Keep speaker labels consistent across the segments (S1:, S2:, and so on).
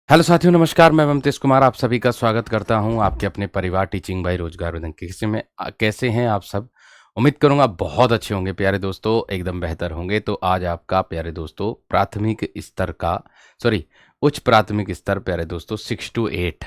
S1: Hello साथियों, नमस्कार। मैं ममतेश कुमार आप सभी का स्वागत करता हूं आपके अपने परिवार टीचिंग बाय रोजगार उदंग के किस्से में। कैसे हैं आप सब? उम्मीद करूंगा बहुत अच्छे होंगे प्यारे दोस्तों, एकदम बेहतर होंगे। तो आज आपका प्यारे दोस्तों प्राथमिक स्तर का उच्च प्राथमिक स्तर प्यारे दोस्तों 6 to 8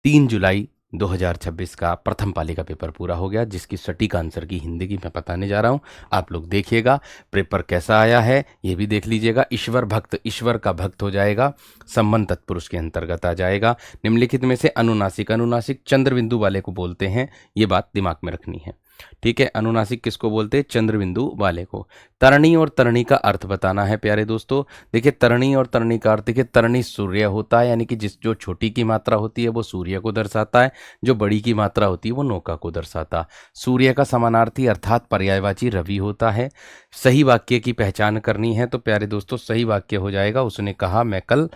S1: 3 जुलाई 2026 का प्रथम पाली का पेपर पूरा हो गया, जिसकी सटीक आंसर की हिंदी की मैं बताने जा रहा हूं। आप लोग देखिएगा पेपर कैसा आया है, ये भी देख लीजिएगा। ईश्वर भक्त ईश्वर का भक्त हो जाएगा, संबंध तत्पुरुष के अंतर्गत आ जाएगा। निम्नलिखित में से अनुनासिक अनुनासिक चंद्र बिंदु वाले को बोलते हैं, ये बात दिमाग में रखनी है। ठीक है, अनुनासिक किसको बोलते हैं? चंद्र बिंदु वाले को। तरणी और तरणी का अर्थ बताना है प्यारे दोस्तों। देखिए, तरणी और तरणी का अर्थ, देखिए तरणी सूर्य होता है, यानी कि जो छोटी की मात्रा होती है वो सूर्य को दर्शाता है, जो बड़ी की मात्रा होती है वो नौका को दर्शाता। सूर्य का समानार्थी अर्थात पर्यायवाची रवि होता है। सही वाक्य की पहचान करनी है तो प्यारे दोस्तों सही वाक्य हो जाएगा, उसने कहा मैं कल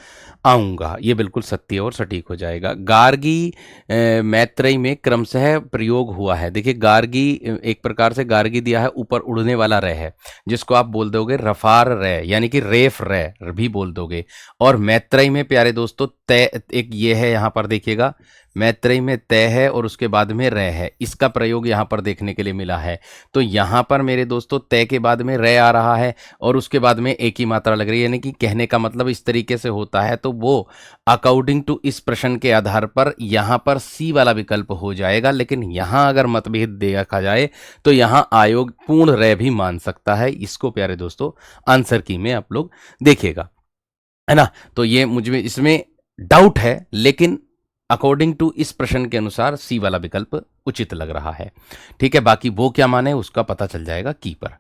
S1: आऊँगा। ये बिल्कुल सत्य और सटीक हो जाएगा। गार्गी मैत्रेयी में क्रमशः प्रयोग हुआ है। देखिए, गार्गी एक प्रकार से गार्गी दिया है, ऊपर उड़ने वाला रे है, जिसको आप बोल दोगे रफार रे, यानी कि रेफ रे भी बोल दोगे। और मैत्रेयी में प्यारे दोस्तों तय एक ये है, यहाँ पर देखिएगा मैत्रेयी में तय है और उसके बाद में रे है, इसका प्रयोग यहाँ पर देखने के लिए मिला है। तो यहाँ पर मेरे दोस्तों तय के बाद में रे आ रहा है और उसके बाद में एक ही मात्रा लग रही है, यानी कि कहने का मतलब इस तरीके से होता है। तो वो अकॉर्डिंग टू इस प्रश्न के आधार पर यहाँ पर सी वाला विकल्प हो जाएगा। लेकिन यहाँ अगर मतभेद देखा जाए तो यहाँ आयोग पूर्ण रे भी मान सकता है। इसको प्यारे दोस्तों आंसर की में आप लोग देखिएगा, है ना। तो ये मुझे इसमें डाउट है, लेकिन अकॉर्डिंग टू इस प्रश्न के अनुसार सी वाला विकल्प उचित लग रहा है। ठीक है, बाकी वो क्या माने उसका पता चल जाएगा की पर।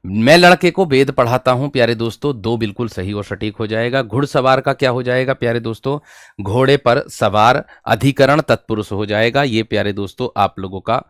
S1: मैं लड़के को वेद पढ़ाता हूं प्यारे दोस्तों, दो बिल्कुल सही और सटीक हो जाएगा। घुड़सवार का क्या हो जाएगा प्यारे दोस्तों? घोड़े पर सवार, अधिकरण तत्पुरुष हो जाएगा। ये प्यारे दोस्तों आप लोगों का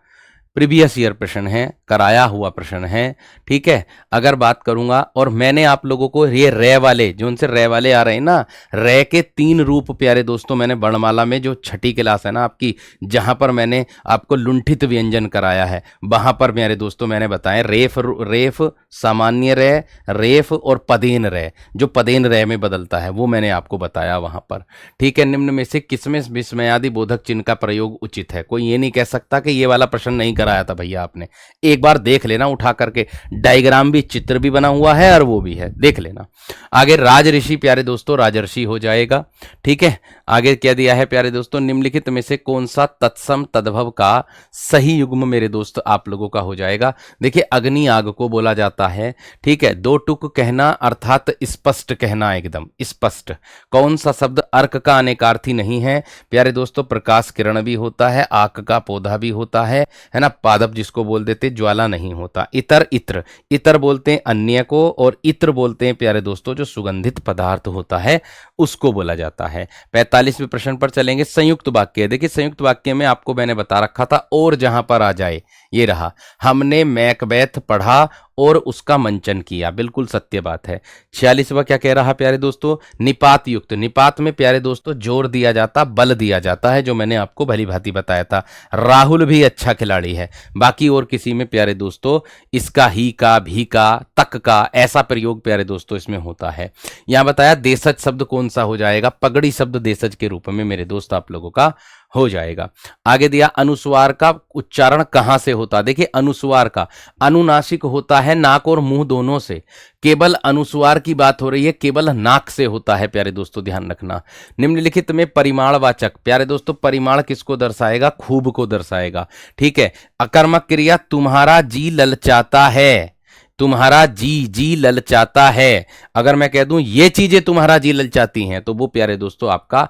S1: प्रीवियस ईयर प्रश्न है, कराया हुआ प्रश्न है। ठीक है, अगर बात करूंगा और मैंने आप लोगों को ये रे वाले, जो उनसे रे वाले आ रहे हैं ना, रे के 3 रूप प्यारे दोस्तों मैंने वर्णमाला में जो छठी क्लास है ना आपकी, जहां पर मैंने आपको लुंठित व्यंजन कराया है, वहां पर मेरे दोस्तों मैंने बताया रेफ रेफ, सामान्य रे, रेफ और पदेन रे, जो पदेन रे में बदलता है वो मैंने आपको बताया वहां पर। ठीक है, निम्न में से किसमें विस्मयादि बोधक चिन्ह का प्रयोग उचित है? कोई ये नहीं कह सकता कि ये वाला प्रश्न नहीं कराया था भैया आपने। एक बार देख लेना उठा करके, डायग्राम भी, चित्र भी बना हुआ है और वो भी है, देख लेना। आगे राजऋषि प्यारे दोस्तों राजर्षि हो जाएगा। ठीक है, आगे क्या दिया है प्यारे दोस्तों? निम्नलिखित में से कौन सा तत्सम तद्भव का सही युग्म मेरे दोस्त आप लोगों का हो जाएगा? देखिए, अग्नि आग को बोला जाता है। ठीक है, दो टुक कहना अर्थात स्पष्ट कहना, एकदम स्पष्ट। कौन सा शब्द अर्क का अनेकार्थी नहीं है प्यारे दोस्तों? प्रकाश किरण भी होता है, आक का पौधा भी होता है ना। पादप जिसको बोल देते ज्वाला नहीं होता। इतर इत्र, इतर बोलते हैं अन्य को, और इत्र बोलते हैं प्यारे दोस्तों जो सुगंधित पदार्थ होता है उसको बोला जाता है। 45वें प्रश्न पर चलेंगे। संयुक्त वाक्य, देखिए संयुक्त वाक्य में आपको मैंने बता रखा था और जहां पर आ जाए, ये रहा, हमने मैकबेथ पढ़ा और उसका मंचन किया, बिल्कुल सत्य बात है। 46वां क्या कह रहा प्यारे दोस्तों? निपात युक्त, निपात में प्यारे दोस्तों जोर दिया जाता, बल दिया जाता है, जो मैंने आपको भली भांति बताया था। राहुल भी अच्छा खिलाड़ी है। बाकी और किसी में प्यारे दोस्तों इसका, ही का, भी का, तक का, ऐसा प्रयोग प्यारे दोस्तों इसमें होता है। यहां बताया देशज शब्द कौन सा हो जाएगा? पगड़ी शब्द देशज के रूप में मेरे दोस्त आप लोगों का हो जाएगा। आगे दिया अनुस्वार का उच्चारण कहां से होता? देखिए, अनुस्वार का अनुनासिक होता है नाक और मुंह दोनों से। केवल अनुस्वार की बात हो रही है, केवल नाक से होता है प्यारे दोस्तों, ध्यान रखना। निम्नलिखित में परिमाणवाचक प्यारे दोस्तों, परिमाण किसको दर्शाएगा? खूब को दर्शाएगा। ठीक है, अकर्मक क्रिया तुम्हारा जी ललचाता है, तुम्हारा जी ललचाता है। अगर मैं कह दूं ये चीजें तुम्हारा जी ललचाती हैं तो वो प्यारे दोस्तों आपका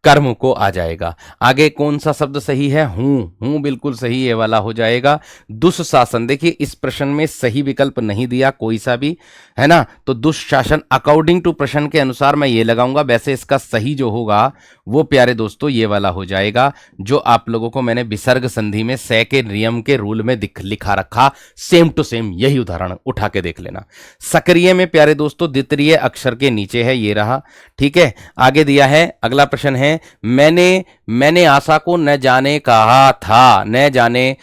S1: कर्म को आ जाएगा। आगे कौन सा शब्द सही है? हूं बिल्कुल सही, ये वाला हो जाएगा। दुष्शासन, देखिए इस प्रश्न में सही विकल्प नहीं दिया कोई सा भी, है ना। तो दुष्शासन अकॉर्डिंग टू प्रश्न के अनुसार मैं ये लगाऊंगा, वैसे इसका सही जो होगा वो प्यारे दोस्तों ये वाला हो जाएगा, जो आप लोगों को मैंने विसर्ग संधि में से के नियम के रूल में लिखा रखा, सेम टू सेम यही उदाहरण उठा के देख लेना। सक्रिय में प्यारे दोस्तों द्वितीय अक्षर के नीचे है, ये रहा। ठीक है, आगे दिया है, अगला प्रश्न है, मैंने आशा को न जाने कहा था, न जाने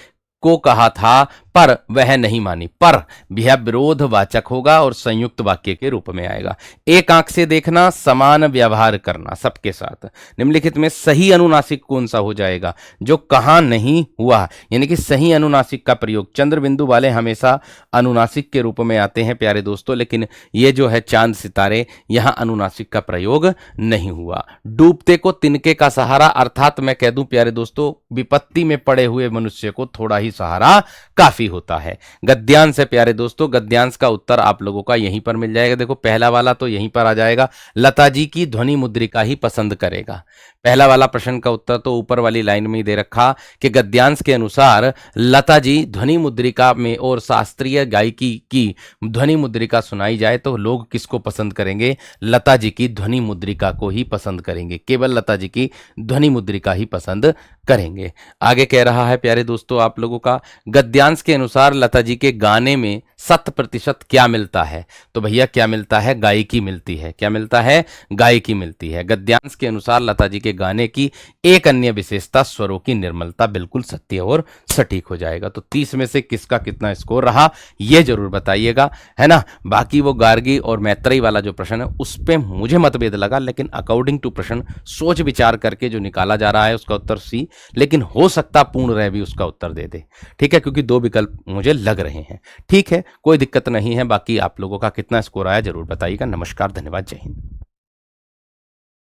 S1: को कहा था, पर वह नहीं मानी। पर यह विरोधवाचक होगा और संयुक्त वाक्य के रूप में आएगा। एक आंख से देखना, समान व्यवहार करना सबके साथ। निम्नलिखित में सही अनुनासिक कौन सा हो जाएगा? जो कहां नहीं हुआ, यानी कि सही अनुनासिक का प्रयोग। चंद्र बिंदु वाले हमेशा अनुनासिक के रूप में आते हैं प्यारे दोस्तों, लेकिन ये जो है चांद सितारे, यहां अनुनासिक का प्रयोग नहीं हुआ। डूबते को तिनके का सहारा, अर्थात मैं कह दूं प्यारे दोस्तों, विपत्ति में पड़े हुए मनुष्य को थोड़ा ही सहारा काफी होता है। गद्यांश है प्यारे दोस्तों, गद्यांश का उत्तर आप लोगों का यहीं पर मिल जाएगा। देखो पहला वाला तो यहीं पर आ जाएगा, लता जी की ध्वनि मुद्रिका ही पसंद करेगा। पहला वाला प्रश्न का उत्तर तो ऊपर वाली लाइन में ही दे रखा कि गद्यांश के अनुसार लता जी ध्वनि मुद्रिका में और शास्त्रीय गायकी की ध्वनि मुद्रिका सुनाई जाए तो लोग किसको पसंद करेंगे? लता जी की ध्वनि मुद्रिका को ही पसंद करेंगे, केवल लता जी की ध्वनि मुद्रिका ही पसंद करेंगे। आगे कह रहा है प्यारे दोस्तों आप लोगों का, गद्यांश के अनुसार लता जी के गाने में 100% क्या मिलता है? तो भैया क्या मिलता है? गायकी मिलती है। क्या मिलता है? गायकी मिलती है। गद्यांश के अनुसार लता जी के गाने की एक अन्य विशेषता स्वरों की निर्मलता, बिल्कुल सत्य और सटीक हो जाएगा। तो 30 में से किसका कितना स्कोर रहा ये जरूर बताइएगा, है ना। बाकी वो गार्गी और मैत्रेयी वाला जो प्रश्न है उस पर मुझे मतभेद लगा, लेकिन अकॉर्डिंग टू प्रश्न सोच विचार करके जो निकाला जा रहा है उसका उत्तर सी, लेकिन हो सकता पूर्ण रह भी उसका उत्तर दे दे, ठीक है, क्योंकि 2 विकल्प मुझे लग रहे हैं। ठीक है, कोई दिक्कत नहीं है। बाकी आप लोगों का कितना स्कोर आया जरूर बताइएगा। नमस्कार, धन्यवाद, जय हिंद।